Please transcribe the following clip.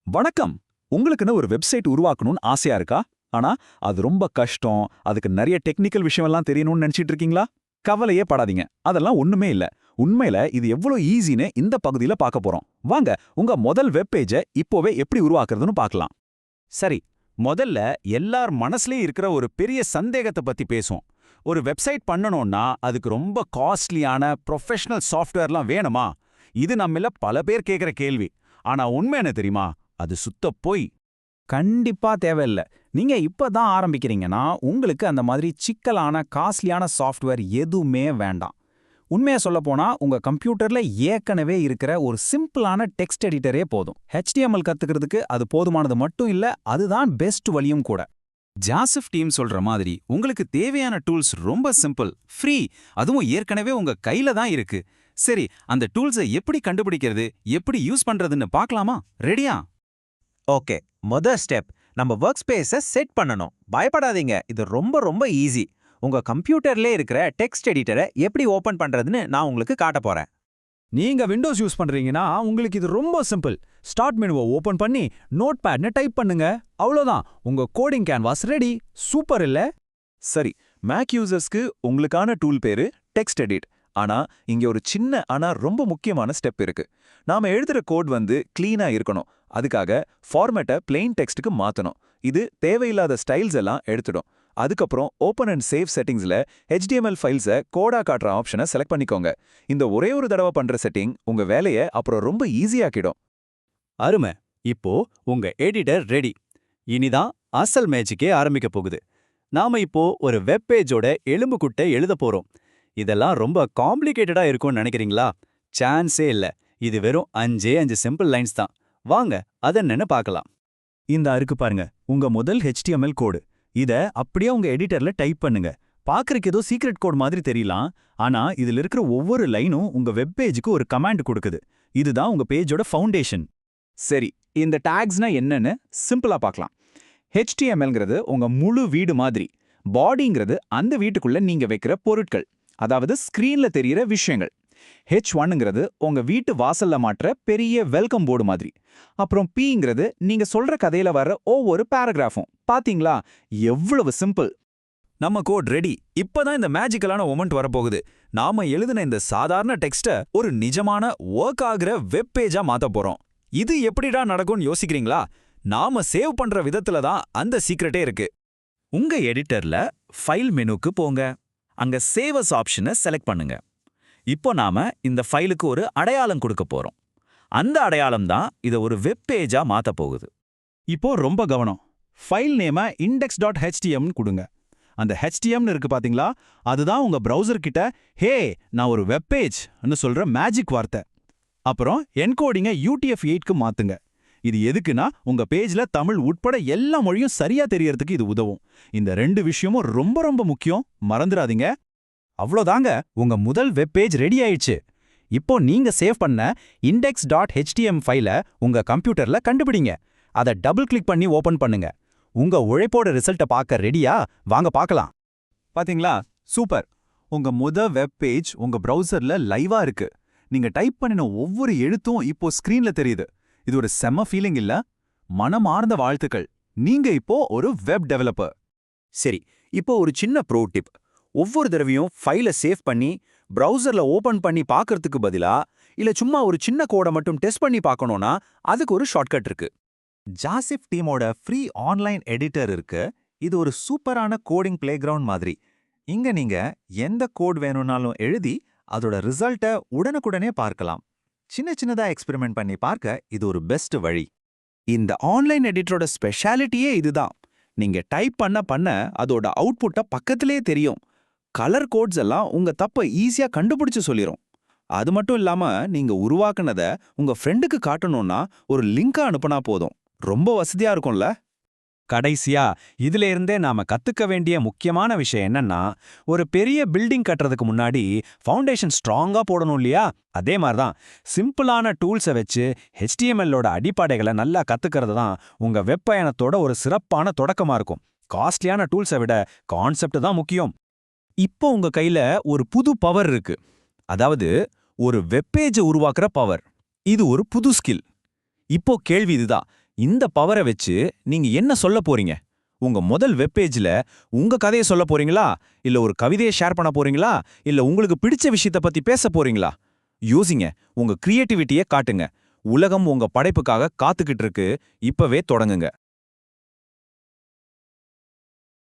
வணக்கம். உங்களுக்குன்னு ஒரு வெப்சைட் உருவாக்கணும்னு ஆசையா இருக்கா? ஆனா அது ரொம்ப கஷ்டம், அதுக்கு நிறைய டெக்னிக்கல் விஷயமெல்லாம் தெரியணும்னு நினைச்சிட்டு இருக்கீங்களா? கவலையே படாதீங்க. அதெல்லாம் ஒண்ணுமே இல்ல. உண்மையில இது எவ்வளவு ஈஸின்னு இந்த பகுதியில பார்க்க போறோம். வாங்க, உங்க முதல் வெப் பேஜை இப்போவே எப்படி உருவாக்குறதுன்னு பார்க்கலாம். சரி, முதல்ல எல்லார் மனசுலயும் இருக்கிற ஒரு பெரிய சந்தேகத்தை பத்தி பேசுவோம். ஒரு வெப்சைட் பண்ணணும்னா அதுக்கு ரொம்ப காஸ்ட்லியான ப்ரொஃபஷனல் சாஃப்ட்வேர்லாம் வேணுமா? இது நம்மள பல பேர் கேக்குற கேள்வி. ஆனா உண்மை என்ன தெரியுமா? அது சுத்த பொய். கண்டிப்பா தேவையில்ல. நீங்க இப்பதான் ஆரம்பிக்கிறீங்கன்னா, உங்களுக்கு அந்த மாதிரி சிக்கலான, காஸ்ட்லியான சாஃப்ட்வேர் எதுவுமே வேண்டாம். உண்மையா சொல்லப்போனா, உங்க கம்ப்யூட்டர்ல ஏற்கனவே இருக்கிற ஒரு சிம்பிளான டெக்ஸ்ட் எடிட்டரே போதும். HTML கத்துக்கிறதுக்கு அது போதுமானது மட்டும் இல்ல, அதுதான் பெஸ்ட் வழியும் கூட. ஜாசிஃப் டீம் சொல்ற மாதிரி உங்களுக்கு தேவையான டூல்ஸ் ரொம்ப சிம்பிள், ஃப்ரீ, அதுவும் ஏற்கனவே உங்க கையில தான் இருக்கு. சரி, அந்த டூல்ஸை எப்படி கண்டுபிடிக்கிறது, எப்படி யூஸ் பண்றதுன்னு பார்க்கலாமா? ரெடியா? ஓகே, ஸ்டெப் நம்ம ஒர்க் ஸ்பேஸை செட் பண்ணணும். பயப்படாதீங்க, இது ரொம்ப ரொம்ப ஈஸி. உங்க கம்ப்யூட்டர்லே இருக்கிற டெக்ஸ்ட் எடிட்டரை எப்படி ஓபன் பண்றதுன்னு நான் உங்களுக்கு காட்ட போறேன். நீங்க விண்டோஸ் யூஸ் பண்றீங்கன்னா உங்களுக்கு இது ரொம்ப சிம்பிள். ஸ்டார்ட் மெனுவை ஓபன் பண்ணி நோட்பேட்னு டைப் பண்ணுங்க. அவ்வளோதான், உங்க கோடிங் கேன்வாஸ் ரெடி. சூப்பர் இல்ல? சரி, மேக் யூசர்ஸ்க்கு உங்களுக்கான டூல் பேரு டெக்ஸ்ட் எடிட். ஆனா இங்க ஒரு சின்ன ஆனா ரொம்ப முக்கியமான ஸ்டெப் இருக்கு. நாம எழுதுற கோட் கிளீனா இருக்கணும். அதுக்காக ஃபார்மேட்டை பிளெயின் டெக்ஸ்ட்டுக்கு மாத்தணும். இது தேவையில்லாத ஸ்டைல்ஸ் எல்லாம் எடுத்துடும். அதுக்கப்புறம் ஓப்பன் அண்ட் சேவ் செட்டிங்ஸ்ல HTML ஃபைல்ஸை கோடா காட்டுற ஆப்ஷனை செலக்ட் பண்ணிக்கோங்க. இந்த ஒரே ஒரு தடவை பண்ற செட்டிங் உங்க வேலையை அப்புறம் ரொம்ப ஈஸியாக்கிடும். அருமை. இப்போ உங்க எடிட்டர் ரெடி. இனிதான் அசல் மேஜிக்கே ஆரம்பிக்க போகுது. நாம இப்போ ஒரு வெப் பேஜோட எலும்புக்குட்டை எழுத போறோம். இதெல்லாம் ரொம்ப காம்ப்ளிகேட்டடா இருக்கும்னு நினைக்கிறீங்களா? சான்ஸே இல்ல. இது வெறும் 5 சிம்பிள் லைன்ஸ் தான். வாங்க அதென்னன்னு பார்க்கலாம். இந்த அருக்கு பாருங்க, உங்க முதல் HTML கோடு. இத அப்படியே உங்க எடிட்டர்ல டைப் பண்ணுங்க. பாக்குறதுக்கு ஏதோ சீக்ரெட் கோட் மாதிரி தெரியலாம், ஆனா இதுல இருக்கிற ஒவ்வொரு லைனும் உங்க வெப் பேஜுக்கு ஒரு கமாண்ட் கொடுக்குது. இதுதான் உங்க பேஜோட ஃபவுண்டேஷன். சரி, இந்த டாக்ஸ்னா என்னன்னு சிம்பிளா பார்க்கலாம். HTMLங்கிறது உங்க முழு வீடு மாதிரி. பாடிங்கிறது அந்த வீட்டுக்குள்ள நீங்க வைக்கிற பொருட்கள், அதாவது ஸ்கிரீன்ல தெரியற விஷயங்கள். H1ங்கிறது உங்க வீட்டு வாசல்ல மாற்ற பெரிய வெல்கம் போர்டு மாதிரி. அப்புறம் Pங்கிறது நீங்க சொல்ற கதையில வர்ற ஒவ்வொரு பேராகிராஃபும். பாத்தீங்களா, எவ்வளவு சிம்பிள். நம்ம கோட் ரெடி. இப்பதான் இந்த மேஜிக்கலான மொமெண்ட் வரப்போகுது. நாம எழுதின இந்த சாதாரண டெக்ஸ்ட ஒரு நிஜமான ஒர்க் ஆகுற வெப் பேஜா மாத்த போறோம். இது எப்படிடா நடக்கும்னு யோசிக்கிறீங்களா? நாம சேவ் பண்ற விதத்துல தான் அந்த சீக்ரெட்டே இருக்கு. உங்க எடிட்டர்ல ஃபைல் மெனுக்கு போங்க. அங்க சேவ் அஸ் ஆப்ஷனை செலக்ட் பண்ணுங்க. இப்போ நாம இந்த ஃபைலுக்கு ஒரு அடையாளம் கொடுக்க போறோம். அந்த அடையாளம் தான் இதை ஒரு வெப் பேஜா மாத்த போகுது. இப்போ ரொம்ப கவனம். ஃபைல் நேம index.html கொடுங்க. அந்த HTML இருக்கு பாத்தீங்களா, அதுதான் உங்க பிரவுசர் கிட்ட ஹே நான் ஒரு வெப் பேஜ்னு சொல்ற மேஜிக் வார்த்தை. அப்புறம் என்கோடிங்க UTF-8க்கு மாத்துங்க. இது எதுக்குன்னா உங்க பேஜ்ல தமிழ் உட்பட எல்லா மொழியும் சரியா தெரியறதுக்கு இது உதவும். இந்த 2 விஷயமும் ரொம்ப ரொம்ப முக்கியம், மறந்துடாதீங்க. அவ்வளோதாங்க, உங்க முதல் வெப் பேஜ் ரெடி ஆயிடுச்சு. இப்போ நீங்க சேவ் பண்ண index.html ஃபைலை உங்க கம்ப்யூட்டர்ல கண்டுபிடிங்க. அதை டபுள் கிளிக் பண்ணி ஓபன் பண்ணுங்க. உங்க உழைப்போட ரிசல்ட்டை பார்க்க ரெடியா? வாங்க பார்க்கலாம். பாத்தீங்களா, சூப்பர். உங்க வெப் பேஜ் உங்க பிரவுசர்ல லைவா இருக்கு. நீங்க டைப் பண்ணின ஒவ்வொரு எழுத்தும் இப்போ ஸ்கிரீன்ல தெரியுது. இது ஒரு செம்ம ஃபீலிங் இல்ல? மனமார்ந்த வாழ்த்துக்கள். நீங்க இப்போ ஒரு வெப் டெவலப்பர். சரி, இப்போ ஒரு சின்ன ப்ரோ டிப். ஒவ்வொரு தடவையும் ஃபைலை சேவ் பண்ணி பிரவுசர்ல ஓபன் பண்ணி பார்க்கறதுக்கு பதிலா இல்ல சும்மா ஒரு சின்ன கோடை மட்டும் டெஸ்ட் பண்ணி பார்க்கணும்னா அதுக்கு ஒரு ஷார்ட்கட் இருக்கு. ஜாசிஃப் டீமோட ஃப்ரீ ஆன்லைன் எடிட்டர் இருக்கு. இது ஒரு சூப்பரான கோடிங் பிளேகிரவுண்ட் மாதிரி. இங்க நீங்க எந்த கோட் வேணும்னாலும் எழுதி அதோட ரிசல்ட்டை உடனுக்குடனே பார்க்கலாம். சின்னதா எக்ஸ்பெரிமெண்ட் பண்ணி பார்க்க இது ஒரு பெஸ்ட் வழி. இந்த ஆன்லைன் எடிட்டரோட ஸ்பெஷாலிட்டியே இதுதான். நீங்க டைப் பண்ண அதோட அவுட்புட்டை பக்கத்திலே தெரியும். கலர் கோட்ஸ் எல்லாம் உங்க தப்ப ஈஸியா கண்டுபிடிச்சு சொல்லிரும். அது மட்டும் இல்லாம நீங்க உருவாக்குனத உங்க ஃப்ரெண்டுக்கு காட்டணும்னா ஒரு லிங்கை அனுப்புனா போதும். ரொம்ப வசதியா இருக்கும்ல? கடைசியா இதுல இருந்தே நாம கத்துக்க வேண்டிய முக்கியமான விஷயம் என்னன்னா, ஒரு பெரிய பில்டிங் கட்டுறதுக்கு முன்னாடி ஃபவுண்டேஷன் ஸ்ட்ராங்கா போடணும் இல்லையா? அதே மாதிரி தான் சிம்பிளான டூல்ஸை வச்சு HTMLோட அடிப்படைகளை நல்லா கத்துக்கிறது தான் உங்க வெப் பயணத்தோட ஒரு சிறப்பான தொடக்கமா இருக்கும். காஸ்ட்லியான டூல்ஸை விட கான்செப்ட் தான் முக்கியம். இப்போ உங்க கையில ஒரு புது பவர் இருக்கு. அதாவது ஒரு வெப்பேஜை உருவாக்குற பவர். இது ஒரு புது ஸ்கில். இப்போ கேள்வி இதுதான், இந்த பவரை வச்சு நீங்க என்ன சொல்ல போறீங்க? உங்க முதல் வெப்பேஜ்ல உங்க கதையை சொல்ல போறீங்களா, இல்ல ஒரு கவிதையை ஷேர் பண்ண போறீங்களா, இல்ல உங்களுக்கு பிடிச்ச விஷயத்தை பத்தி பேச போறீங்களா? யோசிங்க, உங்க கிரியேட்டிவிட்டியை காட்டுங்க. உலகம் உங்க படைப்புக்காக காத்துக்கிட்டு இருக்கு. இப்பவே தொடங்குங்க.